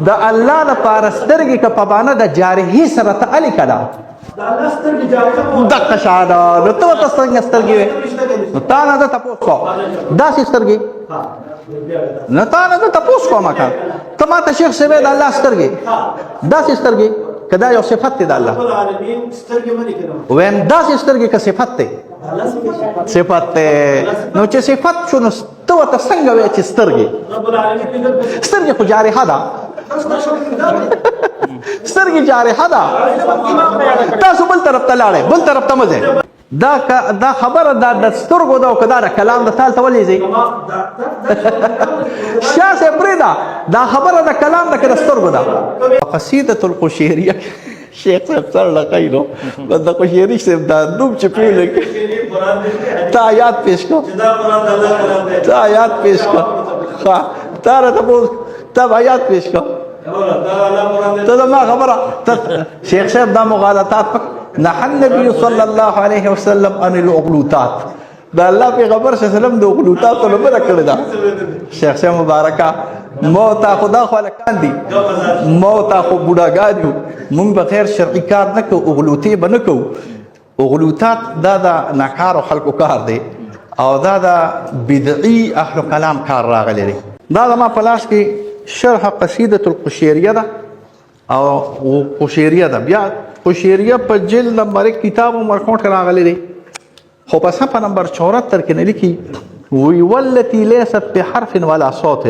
د الله لپاره سترګې که په معنا د جارحې سره ته الې که ده دقه شانه. نو ته ورته څنګه سترګې وې؟ نو تا نه ده تپوس کوم داسې سترګې، نو تا نه ده تپوس کومه که ته ما ته شیخ صاحب د الله سترګې داسې سترګې که دا یو صفت دی د الله، ویم داسې سترګې که صفت دی صفت دی، نو چې صفت شو نو ته ورته څنګه وایې چې سترګې؟ سترګې خو جارحه ده، سترګې جارحه ده. تاسو بل طرف ته لاړئ، بل طرف ته مه ځئ. دا خبره دا د سترګو ده او که دا د کلام د تال ته ولې ځئ؟ شاه صاحب پرېږده، دا خبره د کلام ده که د سترګو ده. قصیدة القشیریه شیخ صاحب سر لقی نو د قشیری صاحب دا نوم چې پرې ولیکه ته آیات پیش کړه، ته آیات پیش کړه، تا راته پوښ ته آیات پیش کړه، ته زما خبره شیخ صاحب دا مغالطات نهى النبي صلى الله عليه وسلم عن الاغلوطات، دا الله پیغمبر صلی الله علیه وسلم د اغلوطاتو نه منع کړی ده. شیخ صاحب مبارکه موتا خدا خو هلکان دي، موتا خو بوډاګان یو، مونږ به خیر شرعي کار نه کوو، اغلوطې به نه کوو. اغلوطات دا د ناکارو خلکو کار دی او دا د بدعي اهل کلام کار راغلی دی. دا زما په لاس کې شرح قصیدة القشیریه ده او قشیریه ده. بیا قشیریه په جلد نمبر 1 کتاب مرکوټ کې راغلی دی، خو په صفحه نمبر 74 کې نه لیکي وی والتي ليست بحرف ولا صوت،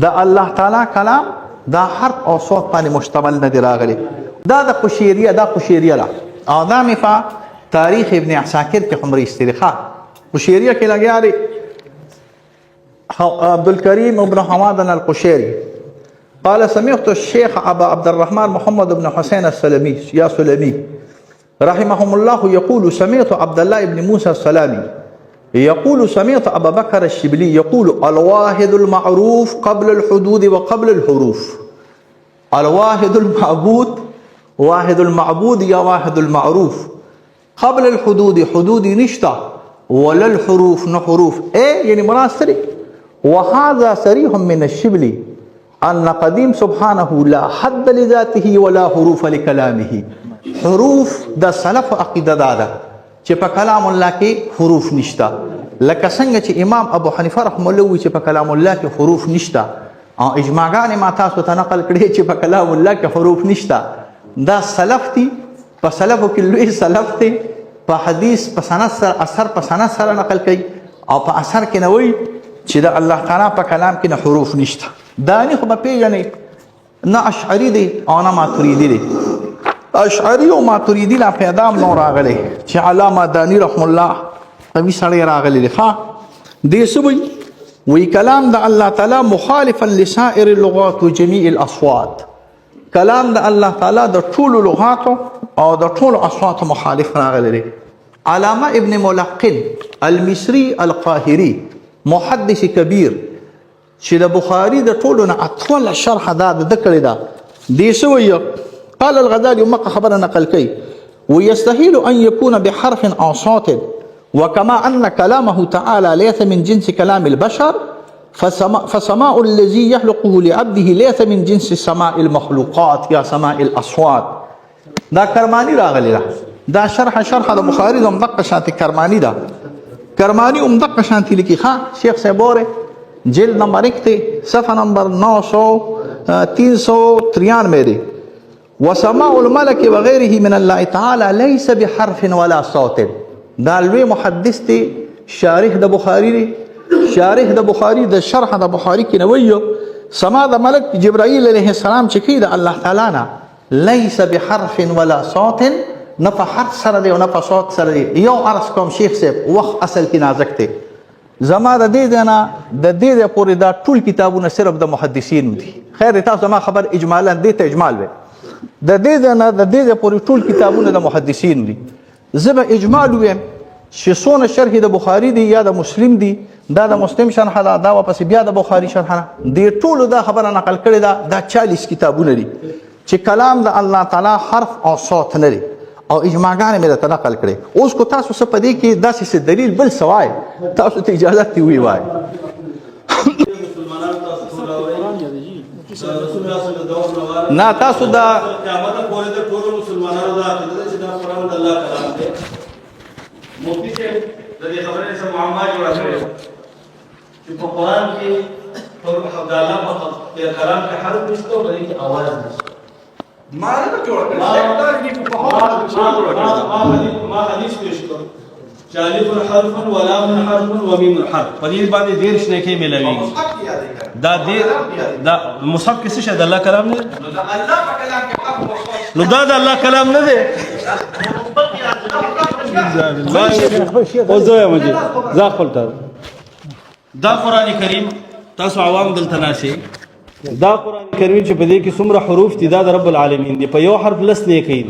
دا الله تعالی کلام دا حرف او صوت باندې مشتمل نه دی راغلی. دا د قشیریه، دا قشیریه ده او دا مې په تاریخ ابن عساکر کې هم راایستلی. قشیریه کې لګیا دی عبدالکریم ابن حماد القشيري قال سمعت الشيخ أبا عبد الرحمن محمد بن حسين السلمي يا سلمي رحمهم الله يقول سمعت عبد الله بن موسى السلامي يقول سمعت أبا بكر الشبلي يقول الواحد المعروف قبل الحدود وقبل الحروف. الواحد المعبود، واحد المعبود يا واحد المعروف، قبل الحدود حدود نشتا ولا الحروف نحروف ايه يعني مناصري. وهذا صريح من الشبلي أن قديم سبحانه لا حد لذاته ولا حروف لكلامه. حروف دا سلف عقیده دا چې په کلام الله کې حروف نشتا، لکه څنګه چې امام ابو حنیفه رحمه الله وی چې په کلام الله کې حروف نشتا، او اجماعګانې ما تاسو ته نقل کړي چې په کلام الله کې حروف نشتا. دا سلف دي، په سلفو کې لوی سلف دي، په حدیث په سند سره اثر په سند سره نقل کوي او په اثر کې نه وایي چې د الله تعالی په کلام کې نه حروف نشته. دا نه خو به پیژنئ نه اشعري دی او نه ماتریدي دی. اشعري او ماتریدي لا پیدا هم نو راغلی چې علامه دانی رحم الله قوي سړی راغلی دی. ښه دې څه وایي کلام د الله تعالی مخالفا لسائر اللغات وجميع الاصوات، کلام د الله تعالی د ټولو لغاتو او د ټولو اصواتو مخالف راغلی دی. علامه ابن ملقن المصري القاهري محدث کبیر چې د بخاري د ټولو نه اطول شرح دا د کړی دا دې څه وایي قال الغزالي مقه خبره نقل کوي ويستحيل ان يكون بحرف او صوت وكما ان كلامه تعالى ليس من جنس كلام البشر فسماء الذي يخلقه لعبده ليس من جنس سماء المخلوقات يا سماء الاصوات. دا کرمانی راغلی دا شرح د بخاري د مدقه شانتي کرمانی دا کرمانی امدق شانتی لکی. ښه شیخ صاحب اوره جلد نمبر 1 ته صفحه نمبر 393 دی. وسماء الملك وغيره من الله تعالى ليس بحرف ولا صوت. دا لوی محدث دی، شارح د بخاری دی، شارح د بخاری د شرح د بخاری کې نویو سما د ملک جبرائیل علیه السلام چې کی د الله تعالی نه ليس بحرف ولا صوت، نه په حرف سره دی او نه په صوت سره دی. یو عرض کوم شیخ صاحب وخت اصل کې نازک دی، زما د دې نه د دې پورې دا ټول کتابونه صرف د محدثینو دي. خیر تاسو ما خبر اجمالا دې ته اجمال وي، د دې نه د دې پورې ټول کتابونه د محدثینو دي. زه به اجمال ویم چې څونه شرح د بخاری دی یا د مسلم دی، دا د مسلم شرح ده، دا واپس بیا د بخاری شرح ده، دې ټولو دا خبره نقل کړې ده. دا 40 کتابونه دي چې کلام د الله تعالی حرف او صوت نه لري او اجماعګانې مې درته نقل کړې. اوس کو تاسو څه په دې کې داسې څه دلیل بل سوای تاسو ته اجازه دی وی وای. نه تاسو دا قیامت پورې د ټول مسلمانانو دا عقیده ده چې دا قرآن د الله کلام دی. مفتی صاحب د دې خبرې سره معما جوړه کړې چې په قرآن کې د الله په کلام کې حرف نشته او په دې کې اواز نشته. ما حدیث پیش کړ چې الف حرف ولام حرف ومیم حرف په دې باندې ډېر شنه کې ملويږي. دا مصحف کې څه شی د الله کلام نه؟ نو دا د الله کلام نه دی. او زه مجھے ځا خپلته دا قران کریم تاسو عوام دلته ناشي دا قران کریم چې په دې کې څومره حروف دي دا د رب العالمین دي. په یو حرف لس نه کوي.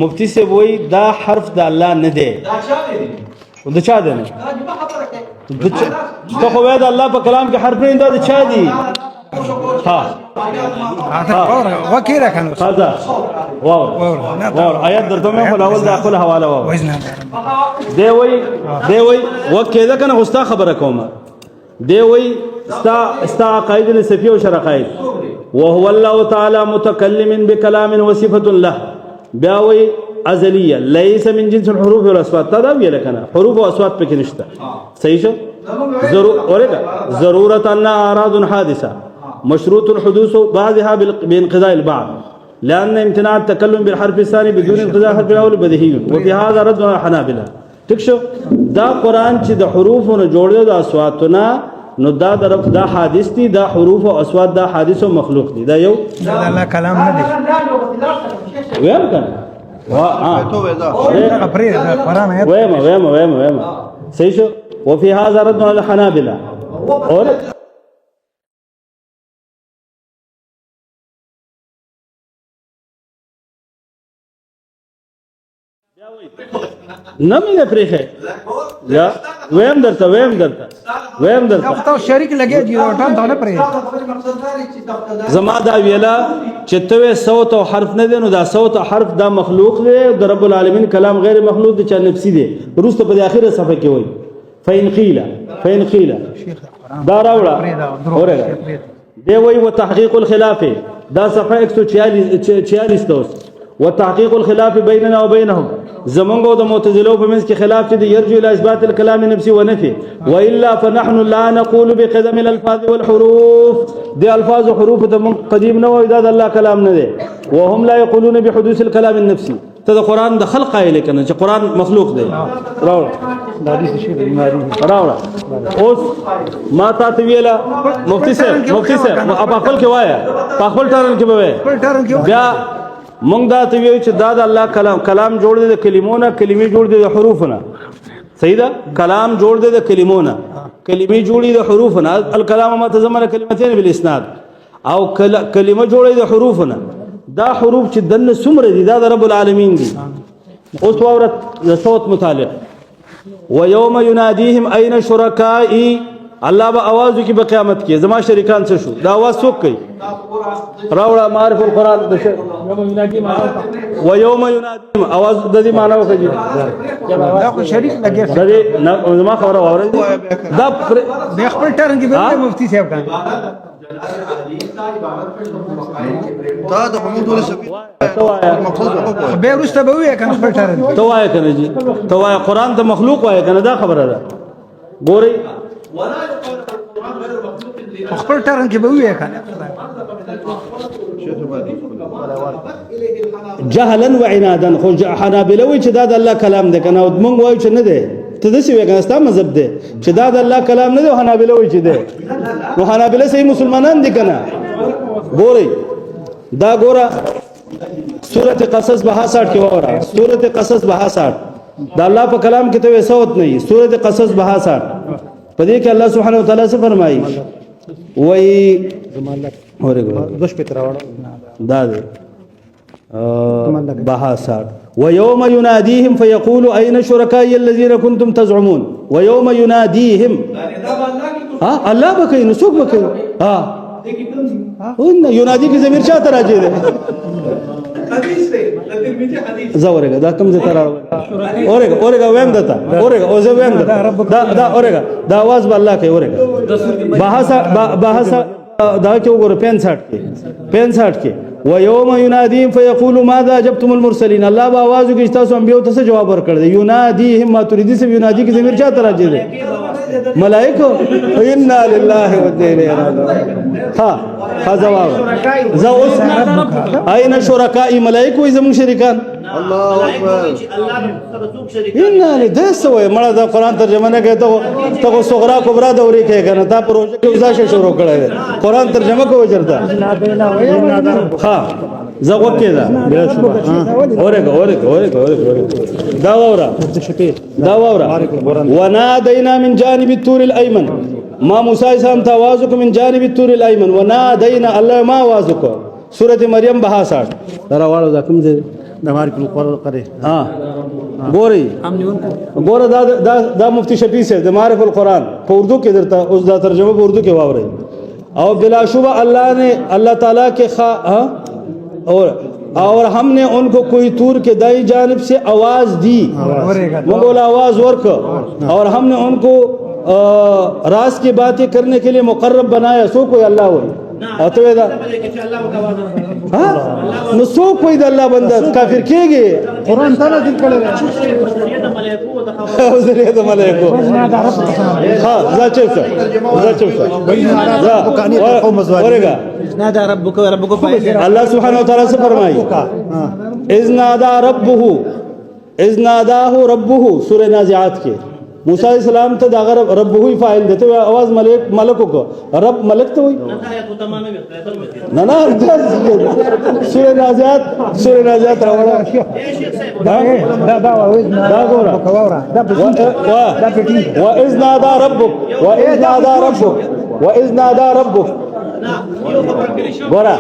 مفتی سے وای دا حرف د الله نه دی. دا چا دی؟ د چا دی؟ ته خو وای د الله په کلام کې حرف نه دا د چا دی؟ ها وکیره کنه هذا واو آیات درته مې خو اول د خپل حواله واو دی وای وکیده کنه غوستا خبره کومه دی وای استا عقائد الصفیه و شرقائد وهو الله تعالى متكلم بكلام وصفه له بیاوی ازلیه ليس من جنس الحروف والاصوات. دا ویل کنه حروف او اصوات پکې نشته. صحیح شو. ضرورت ان اعراض حادثه مشروط الحدوث بعضها بانقضاء البعض لان امتناع التكلم بالحرف الثاني بدون انقضاء الحرف الاول بديهي وفي هذا رد على الحنابلة. ٹھیک شو. دا قران چې د حروفونو جوړل د اصواتونه نو دا حادث دي. دا حروف او اصوات دا حادث او مخلوق دي. دا یو الله کلام نه دی ویم کنه ویم صحیح شو. وفي هذا رد على الحنابلة. اور نمی نه پریخه یا ویم درته تاسو شریک لګی دی ټان ته نه پرې زما دا ویلا چې ته صوت او حرف نه دی نو دا صوت او حرف دا مخلوق دی د رب العالمین کلام غیر مخلوق دی چې نفسي دی. روسته په اخره صفحه کې وای فین قیل دا راوړه اورګه دی وای وتحقیق الخلاف دا صفحه 146 وتحقيق الخلاف بيننا وبينهم زمونږ د معتزله په منځ کې خلاف چې يرجو الى اثبات الكلام النفسي ونفي والا فنحن لا نقول بقدم الالفاظ والحروف. دي الفاظ وحروف قديم نه وي دا د الله کلام نه دي. وهم لا يقولون بحدوث الكلام النفسي. ته د قران د خلق قائل کنه چې قران مخلوق دی. راوړه د حدیث شی بیماری راوړه اوس ما تا ته ویلا مفتی صاحب په خپل کې وایا په خپل ټارن کې به بیا مونږ دا ته ویو چې دا د الله کلام جوړ دی د کلمونه کلمې جوړ دی د حروفونه. صحیح ده. کلام جوړ دی د کلمونه کلمې جوړې د حروفونه. الکلام ما تضمن کلمتين بالاسناد او کلمه جوړې د حروفونه. دا حروف چې دنه څومره دي دا د رب العالمین دي. اوس اورت د صوت متعلق ويوم يناديهم اين شركائي الله به आवाज وکي په قیامت کې زما شریکان څه شو. دا आवाज څوک کوي؟ راوړه معرف القرآن ويوم يناديهم आवाज د دې معنی وکړي دا خو شریک لګي زما خبره واورئ دا د خپل ټرن کې به مفتی صاحب کړي دا د حمود ول سبي به ورسته به وي کنه خپل ټرن ته وای کنه جی ته وای قرآن ته مخلوق وای کنه دا خبره ده. ګوري خپل ټرن کې به وي کنه جهلا وعنادا. خو حنابلة وی چې دا د الله کلام دی کنه مونږ وایو چې نه دی. ته داسې وایې کنه ستا مذهب دی چې دا د الله کلام نه دی او حنابلة وی چې دی. نو حنابلة صحیح مسلمانان دي کنه. ګورئ دا ګوره سورة قصص 62 کې وره سورة قصص 62 دا الله په کلام کې ته صوت نه وي. سورة قصص 62 په دې کې الله سبحانه وتعالى څه فرمایي وای اورګو دوش پتر راوړ دا دی 62 ويوم يناديهم فيقول اين شركائي الذين كنتم تزعمون. ويوم يناديهم الله بکې نو څوک بکې ينادي کې ضمیر چا ته راځي ده حدیث دی د ترمذی حدیث زورګه دا کوم ځای ته راوړل اورګه ویم دتا اورګه او زه ویم دا اورګه دا आवाज به الله کوي اورګه دا کې وګوره 65 کې ويوم يناديهم فيقول ماذا اجبتم المرسلين الله به आवाज وکړي تاسو انبيو ته څه جواب ورکړل يناديهم ما تريدي سب ينادي کې ضمیر چا تراجه دي ملائکه انا لله وانا اليه راجعون ها جواب زه اوس اين شرکای ملائکه وي زمون شریکان الله اکبر ان له دسوي مړه دا قران ترجمه نه کوي ته صغرا کبرا دوري کې کنه تا پروژه کې وزاشه شروع کړل قران ترجمه کوي چرته ها زغو کېدا بلا شوبه اورګه دا وورا ونادينا من جانب الطور الايمن ما موسی سلام توازق من جانب الطور الايمن ونادينا الله ما وازق سوره مریم 62 دراواله دا کوم دي د مارک القرآن قره ها ګوره دا مفتی شفیع صاحب د معرف القرآن په اردو کې درته اوس دا ترجمه په اردو کې واورئ اور بلا شبہ اللہ تعالیٰ کے اور ہم نے ان کو کوئی طور کے دائیں جانب سے آواز دی مغول آواز ورک اور ہم نے ان کو راز کی باتیں کرنے کے لیے مقرب بنایا سو کوئی اللہ ہوئی نو سو کوئی دا اللہ بندہ کافر کیے گئے قرآن تعالیٰ دل کرے ذریعہ دا ملائکو ہاں ذا چوکا ورگا اللہ سبحانہ وتعالی سے فرمائی اذ نادا ربہ سورہ نازعات کے موسیٰ علیہ السلام تا دا رب ہوئی فائل دیتے ہوئے آواز ملکوں کو رب ملک تو ہوئی نا سورہ نازعات روڑا وَإِذْ نَادَى رَبُّكَ گورا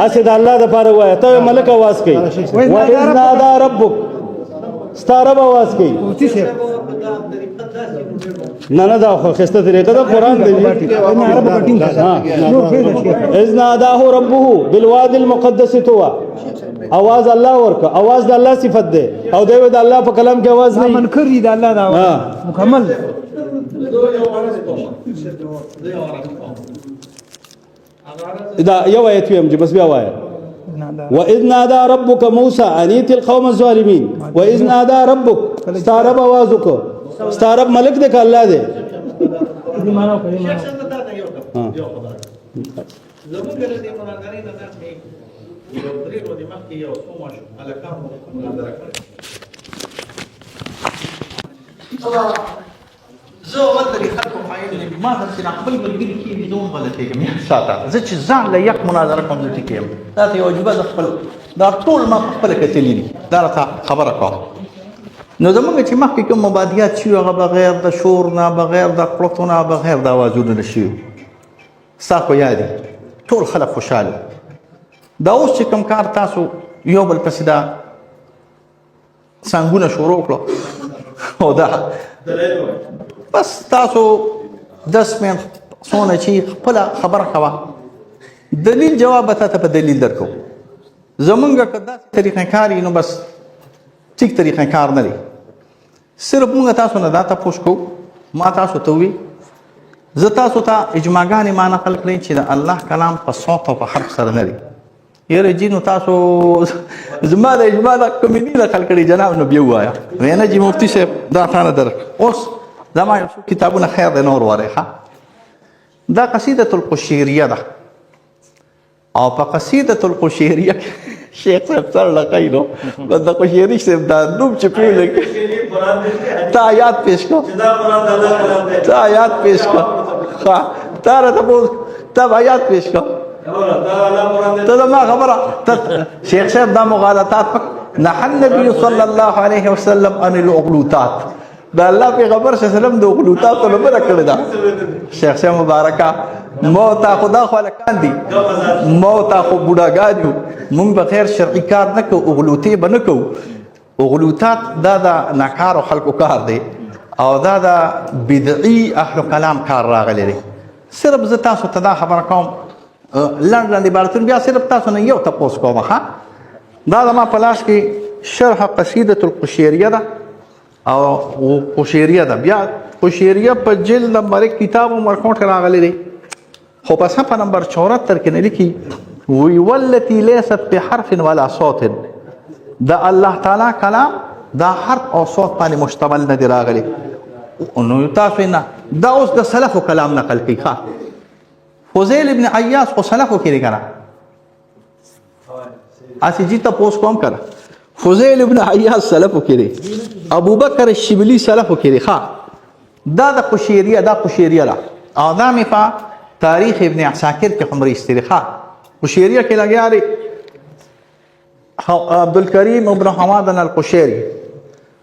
ایسے دا اللہ دا پارا ہوا ہے تو ملک آواز کئی وَإِذْ نَادَى رَبُّكَ ستا رب آواز کئی نا دا خستہ طریقہ دا قرآن دے اذ ناداہ ربہ بالواد المقدس توا آواز اللہ ورکا آواز دا اللہ صفت دے او دیو دا اللہ پا کلام کی آواز نہیں منکر دی دا اللہ دا مکمل دا یو آیت ویم جی بس بیا آیا وَإِذْ نَادَى رَبُّكَ مُوسَى أَنِ ائْتِ الْقَوْمَ الظَّالِمِينَ وَإِذْ نَادَى رَبُّكَ ستارب آوازو کو ستارب ملک دے کا اللہ دے زه ولې خلکو خایل ما چې خپل ملګری کې زوم غلطېږم ساته زه چې ځان له یک مناظره کوم زه ټیکم دا ته یو جوبه خپل دا ټول ما خپل کتلی دي دا خبره کوم نو زمونږ چې مخکې کوم مبادیات شي هغه بغیر د شور نه بغیر د کړکو نه بغیر د اوازونو نه شي ستا خو یادي ټول خلک خوشحاله دا اوس چې کوم کار تاسو یو بل پسې دا څنګهونه شروع کړو او دا بس تاسو 10 منټ څونه چې خپل خبره کوه دلیل جواب ته په دلیل درکو زمونږ کدا طریقې کاری نو بس ټیک طریقې کار نه لري صرف موږ تاسو نه دا تاسو کو ما تاسو ته وی زه تاسو ته اجماعګانې ما نقل کړی چې د الله کلام په صوت او په حرف سره نه لري یره جنو تاسو زما د اجماع د کمیټې نقل کړی جناب نو بیا وایا وینا جی مفتی صاحب دا ثانه در اوس زما کتابونه خیر د نور وریخه دا قصیده القشیریه ده او په قصیده القشیریه شیخ صاحب سره لقای نو بنده قشیری صاحب دا نوم چې پیولګ تا آیات پیش کو تا آیات پیش کو ها تا آیات پیش کو ته ما خبره شیخ صاحب دا مغالطات نحن النبي صلى الله عليه وسلم ان الاغلوطات دا الله پیغمبر صلی الله علیه وسلم د اغلوطات له بره کړی دا شیخ صاحب مبارکه موت خدا خلکان دي موت خو بوډاګانیو مونږ به خیر شرعي کار نه کوو اغلوطي به نه کوو اغلوطات دا د ناکارو خلکو کار دی او دا د بدعي اهل کلام کار راغلی دی صرف زه تاسو ته دا خبره کوم لنډ عبارتونه بیا صرف تاسو نه یو تپوس کوم ښه دا زما په لاس کې شرح قصیده القشیریه ده او قشیریه ده بیا قشیریه په جلد نمبر کتاب مرکوټ راغلی دی خو په صفحه نمبر 74 کې نه لیکي وی والتي ليست بحرف ولا صوت دا الله تعالی کلام دا حرف او صوت باندې مشتمل نه دی راغلی. نو تاسو نه دا اوس د سلفو کلام نقل کوي. ښه فضیل ابن عیاض خو سلفو کې لري اسی جی تاسو کوم کړه فضیل ابن عیاض سلفو کې لري ابو بکر الشبلی سلفو کې لري. ښه دا د قشیریه را اعظم په تاریخ ابن عساکر کې عمر استرخاء قشیریه کې لګیا لري. عبد الكريم بن حماد القشيري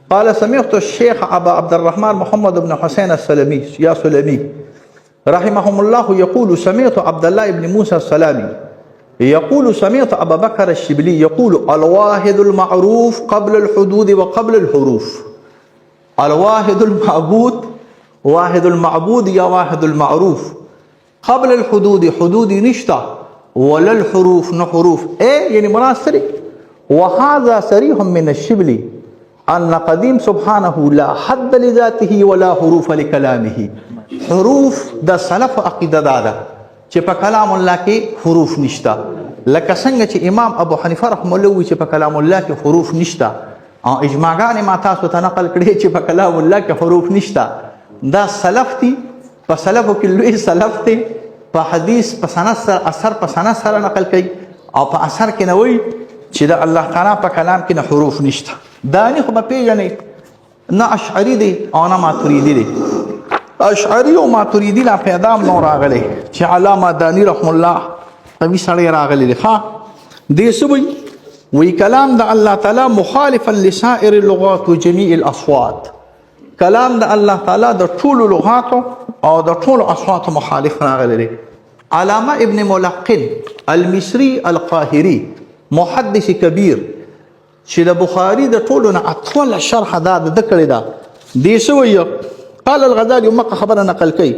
قال سمعت الشيخ أبا عبد الرحمن محمد بن حسين السلمي يا سلمي رحمهم الله يقول سمعت عبد الله بن موسى السلامي يقول سمعت أبا بكر الشبلي يقول الواحد المعروف قبل الحدود وقبل الحروف. الواحد المعبود واحد المعبود يا واحد المعروف قبل الحدود حدود نشتا ولا الحروف نحروف يعني مناصري. وهذا صريح من الشبلي أن قديم سبحانه لا حد لذاته ولا حروف لكلامه. حروف دا سلف عقیده دا چې په کلام الله کې حروف نشتا لکه څنګه چې امام ابو حنیفه رحمه الله وی چې په کلام الله کې حروف نشتا او اجماعګان ما تاسو ته نقل کړي چې په کلام الله کې حروف نشتا. دا سلف دي په سلفو کې لوی سلف دي په حدیث په سند سره اثر په سند سره نقل کوي او په اثر کې نه وی چې دا الله تعالی په کلام کې نه حروف نشته. دا نه خو په پیژنې نه اشعری دي او نه ماتوریدی دي. اشعری او ماتوریدی لا پیدا نو راغلي چې علامه دانی رحم الله قوي سره راغلي دي. ها دې سوي وی کلام د الله تعالی مخالفا لسائر اللغات وجميع الاصوات. کلام د الله تعالی د ټولو لغاتو او د ټولو اصواتو مخالف راغلي دي. علامه ابن ملقن المصري القاهري محدث كبير چې د بخاري د ټولو نه اطول شرح دا د کړی دا دې سوی قال الغزالي مکه خبره نقل کوي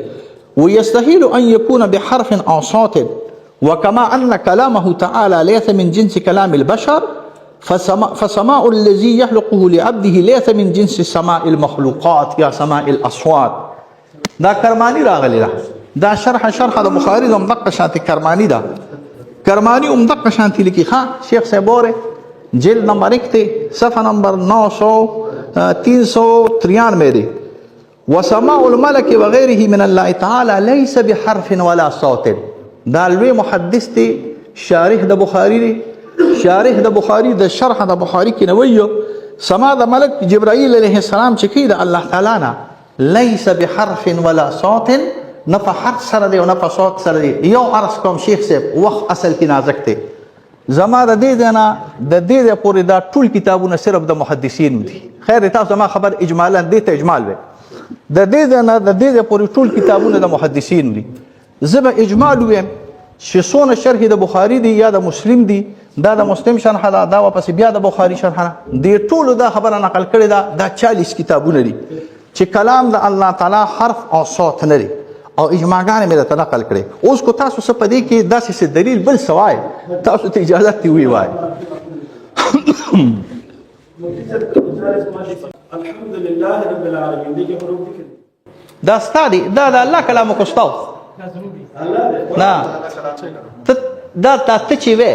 ويستحيل ان يكون بحرف او صوت وكما ان كلامه تعالى ليس من جنس كلام البشر فسماء الذي يخلقه لعبده ليس من جنس سماء المخلوقات يا سماء الاصوات. دا کرمانی راغلی دا شرح د بخاري د مدقه شانتي کرمانی دا کرمانی مدقه شانتي لیکي. ها شیخ صاحب جلد نمبر 1 ته صفحه نمبر 393 وسماء الملك وغيره من الله تعالى ليس بحرف ولا صوت. دا لوی محدث دی شارح د بخاری دی شارح د بخاری د شرح د بخاری کې نویو سما د ملک جبرائیل علیه السلام چې کې د الله تعالی نه ليس بحرف ولا صوت نه په حرف سره دی او نه په صوت سره دی. یو عرض کوم شیخ صاحب وخت اصل کې نازک دی زما د دې نه د دې پورې دا ټول کتابونه صرف د محدثین دي. خیر تاسو زما خبر اجمالا دې ته اجمال وي د دې نه د دې پورې ټول کتابونه د محدثین دي. زبا اجمال ویم چې څونه شرح د بخاری دی یا د مسلم دی دا د مسلم شرح دا واپس بیا د بخاری شرح دی ټول دا خبره نقل کړي دا 40 کتابونه دي چې کلام د الله تعالی حرف او صوت نه لري او اجماعګان مې ته نقل کړي. اوس کو تاسو څه پدې کې داسې دلیل بل سوای تاسو ته اجازه دی وی وای. الحمدلله رب العالمین دې حروف دي دا ستادي دا د الله کلام کو ستاو نه دا ته چې وې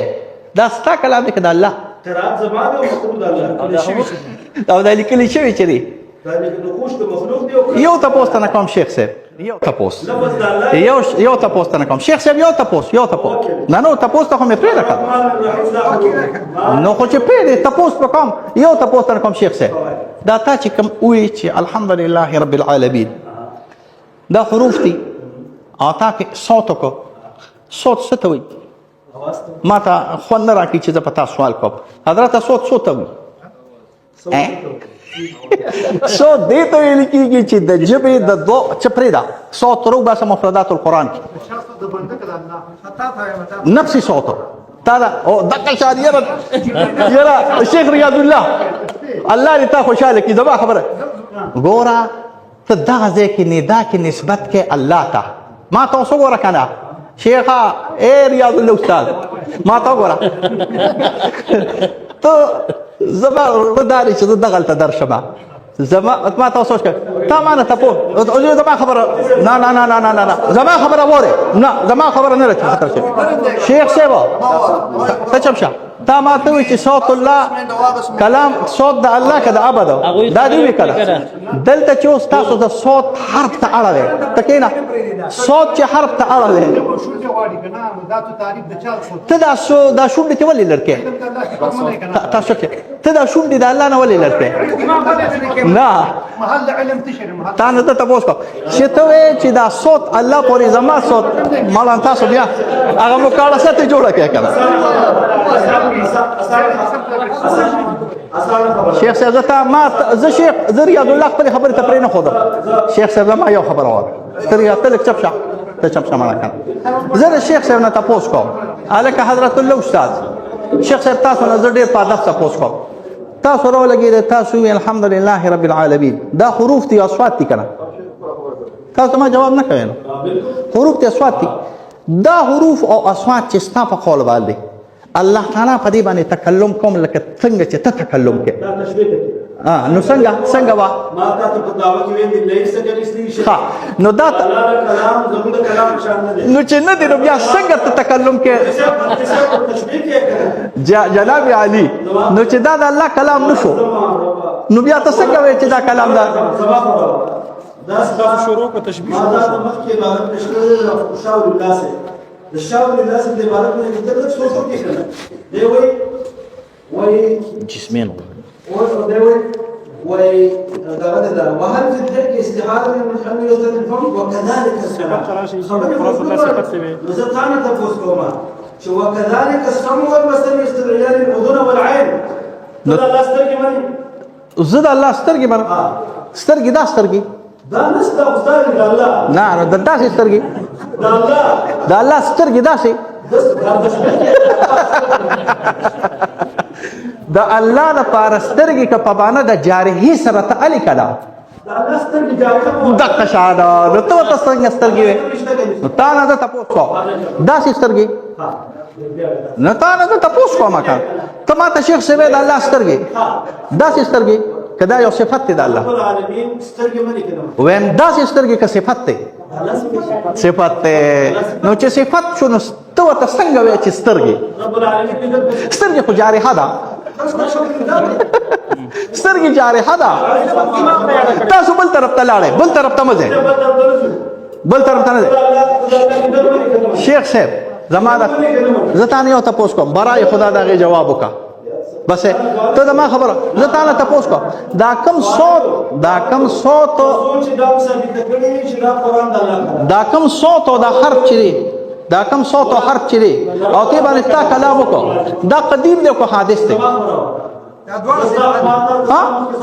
دا ستا کلام دی که د الله قرات زمانه او مطلب د الله او دا لیکلی شوی چې دی دا نقوش د مخلوق دی او یو تاسو نه کوم شیخ صاحب یو تاسو یو تاسو نه کوم شیخ صاحب یو تاسو نه تاسو ته مې پرې راکړه نو خو چې پرې تاسو په کوم یو تاسو نه کوم شیخ صاحب دا تا چې کوم وی چې الحمدلله رب العالمین دا حروف دي آتا کې صوت کو صوت څه ته وي ما ته خوند نه راکړي چې زه په تاسو سوال کوم حضرت صوت څه ته وي صوت دې ته ویل کېږي چې د ژبې د دوه چپرې ده صوت رو باسه مفردات القرآن کې نفسي صوت تا دا او دقه شان یره شیخ ریاض الله الله دې تا خوشاله کړي زما خبره ګوره ته دغه ځای کې ندا کې نسبت کې الله ته ما تاسو ګوره کنه شیخه اے ریاض الله استاد ما تا ګوره ته زما وداري چې دغه ته درشمه زما ما تاسو څه تا ما نه تاسو او زما خبره نه نه نه نه نه نه زما خبره وره نه زما خبره نه راځي خطر شي شیخ صاحب ته چم شه تا ما ته وی چې صوت الله کلام صوت د الله کده عبد دا دی وکړه دلته چې اوس تاسو د صوت حرف ته اړه ده تکینا صوت چې حرف ته اړه ده ته دا شونډې ته ولې لړکې تاسو ته دا شونډې د الله نه ولې لړکې نه محل علم تشري محل تا نه ته تاسو کو چې ته وې چې دا صوت الله پورې زما صوت مالان تاسو بیا هغه مکاله ست جوړه کې کړه شیخ صاحب زه ما زه شیخ زه ریاض الله خپل خبره ته پرې نه خو شیخ صاحب ما یو خبره وره تر یا تل چپ شه ته چپ شه ما کړ زه شیخ صاحب نه تاسو کوم الکه حضرت الله استاد شیخ صاحب تاسو نه زه ډېر په ادب تاسو کوم تاسو راو لګی تاسو الحمدلله رب العالمین دا حروف دي اصوات دي کنه تاسو ما جواب نه کوئ حروف دي اصوات دي دا حروف او اصوات چې ستا په قول باندې الله تعالی په دې باندې تکلم کوم لکه څنګه چې ته تکلم کې دا تشبیه کوي نو څنګه وا ما تاسو په دعوه کې ویل دي لږ څه کوي شي ها نو دا کلام زموږ د کلام شان نه دي نو چې نه دي نو بیا څنګه ته تکلم کې تشبیه کوي جناب علی نو چې دا د الله کلام نشو نو بیا ته څنګه وایې چې دا کلام دا دا شروع کو تشبیه ما دا مخکې عبارت نشته شاول الله سے د شاول الله سے د عبارت نه کتل څه څه کې کړه دی وای جسمين دا وهل في الحج استعاده من خلق يزداد الفم وكذلك السمع وزتانا تفوز كوما شو وكذلك السمع والبصر يستدعيان الاذن والعين دا الله سترګي باندې زه د الله سترګې باندې سترګې دا سترګې دا نستا استاد الله نه نو د داسې سترګې د الله سترګې داسې د الله لپاره سترګې که په معنا د جارحي سره تعلق ده دا الله سترګي جارحه دقه شاده نو ته ورته څنګه سترګې وې نو تا نه ده تپوس کوم داسې سترګې نو تا نه ده تپوس کوم که ته ما ته شیخ صاحب د الله سترګې داسې سترګې که دا یو صفت دی د الله ویم داسې سترګې که صفت دی صفت دی نو چې صفت شو نو ته ورته څنګه وایې چې سترګې سترګې خو جارحه ده سترګې جارحه ده تاسو بل طرف ته لاړئ بل طرف ته مه ځئ بل طرف ته نه ځئ شیخ صاحب زما زه تا نه یو تپوس کوم برای خدا د هغې جواب وکړه بس ته زما خبره زه تا نه تپوس کوم دا کم صوت دا کم صوت او دا حرف چې دی دا کم صوت او حرف چې دی او ته باندې تا کلام وکړه دا قدیم دی او حادث دی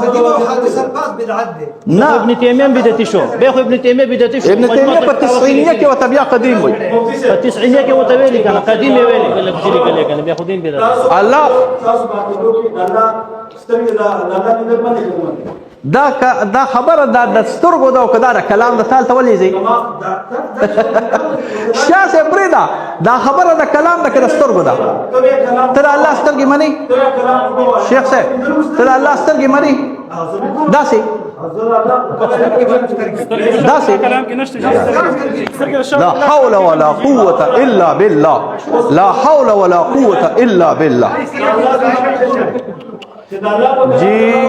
قديم وحادث الباس بدعت دي نه ابن تيميه بدعتي شو بياخذ ابن تيميه بدعتي شو ابن تیمیه په 90 کې وته بیا قدیم وي التسعينيه کې وتویلی کنه قدیم ویلی بل بشری کله کنه بياخذين بدعتي الله دا خبره دا سترګو دا او کدا کلام د تعال تولې زی شاسه پرېدا دا خبره د کلام د کده سترګو دا تر الله سترګې منی شیخ صاحب تر الله سترګې منی داسې داسې لا حول ولا قوة إلا بالله لا حول ولا قوة إلا بالله جی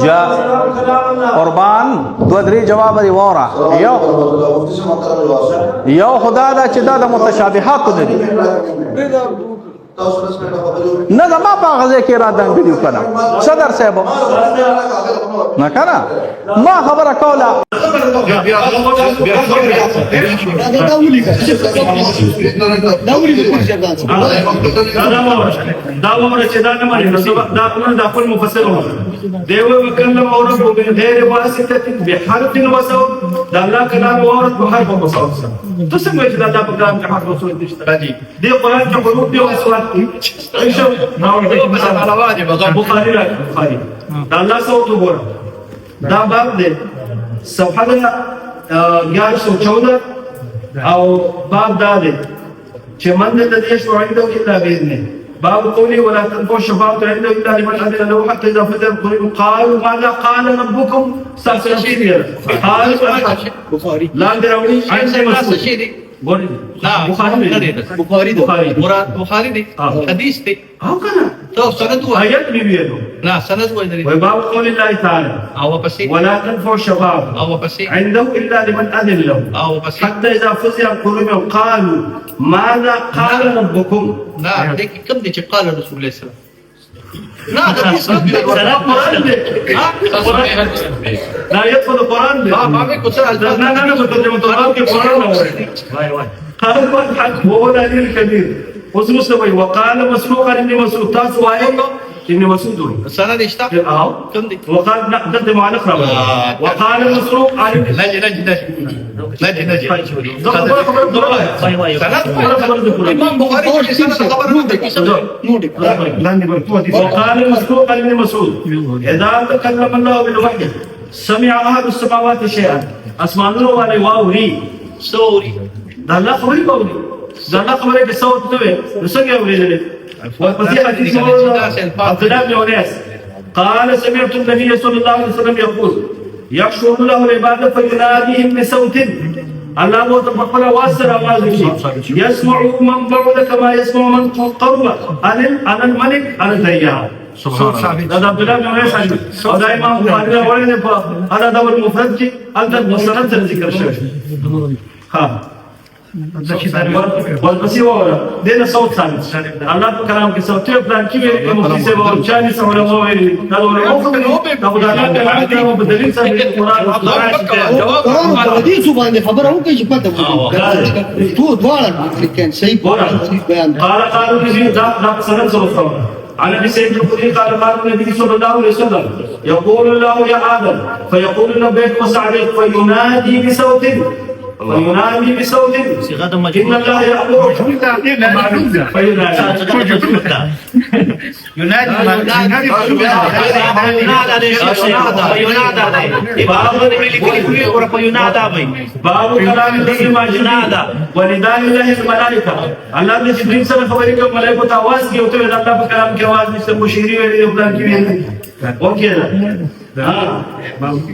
جاء قربان دو درې جواب دی وره یو خدا دا چې دا د متشابهات نه دي نه زما په غزه کې را دنګلیو کنه صدر صاحب نه کنه ما خبره کوله دا ومره چې دا نه مانی دا کوم د خپل مفسر دیو وکلم اور په غیر واسطه بحرف وصوت دا الله کلام اور په حرف وصوت تو څنګه چې دا په کلام کې حرف وصوت نشته دی قرآن کې حروف دی او اصوات دي ایشو نو على واجب بخاري بخاري دا الله صوت وګور دا باب دی صفحه 1114 او باب داده چې من الذي يشفع عنده الا باذنه. باب قوله ولا تنفع الشفاعة عنده الا لمن اذن له حتى اذا فتح القلوب قالوا ماذا قال ربكم؟ استغفر قال بخاري لا دراوي عن مسعود بوري لا بخاري مراد بخاري دي حديث دي او كان تو سند هو آيات بيده. لا سند هو ادري وباب قول الله تعالى او بس ولا تنفع الشفاعة او بس عنده الا لمن اذن له او بس حتى اذا فزع القلوب قالوا ماذا قال ربكم؟ لا ديك كم دي قال رسول الله صلى الله عليه وسلم لا حديث سلام قرآن لا يدخل القرآن ما بيكون سهل لا لا بترجمة القرآن في القرآن قال الحق وهو العلي الكبير وسوسوي وقال مسروق ابن مسعود تاسو ابن مسعود سند اشتاق كم دي وقال نقدم على اقرب وقال مسروق عن نجي امام بخاري سند خبر وقال مسروق ابن مسعود اذا تكلم الله بالوحي سمع اهل السماوات شيئا اسمعوا ولا واوري سوري دا الله خبري باوري دا الله خبري بصوت توي وسنګ اوري وفي حديث عبد الله بن انس قال سمعت النبي صلى الله عليه وسلم يقول يحشر الله العباد فيناديهم بصوت الله متفقل واسر आवाज يسمع من بعد كما يسمع من قرب على الملك على الديان سبحان الله هذا عبد الله بن انس هذا امام بخاري وين هذا دور المفرد کی انت مسند ذکر شوی ها والبسي ورا دينا صوت ثابت الله كلام کے صوت پلان کی مفتی سے اور چانی سے علماء ویلي هذا بدلیل سے قرآن حدیث باندې خبره وکړي چې پته وکړي ټول دواړه لیکن صحیح بیان قالوا النبي ذا سند صوت عن ابي سعيد الخدري قال النبي صلى الله عليه وسلم يقول الله يا ادم فيقول لبيك وسعديك فينادي بصوت وينادي بصوت إن الله يأمرك باب كلام الذي ما ينادى ونداء الله الملائكة الله نے جبريل سے خبر ہے کہ ملائکہ تو آواز کی ہوتے ہیں اللہ کا کلام کی آواز سے مشیری ویلی پلان کی ویلی اوکے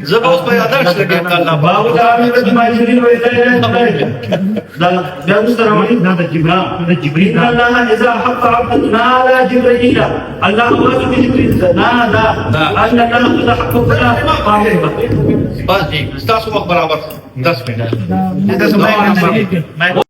زبوس په یاداش لګي الله باب كلام الذي ما ينادى لا بيستر من هذا جبريل الله اذا حق عبد نادى جبريل الله امر بجبريل نادى ان الله حق كلام بس دي تاسو وخت برابر 10 منټه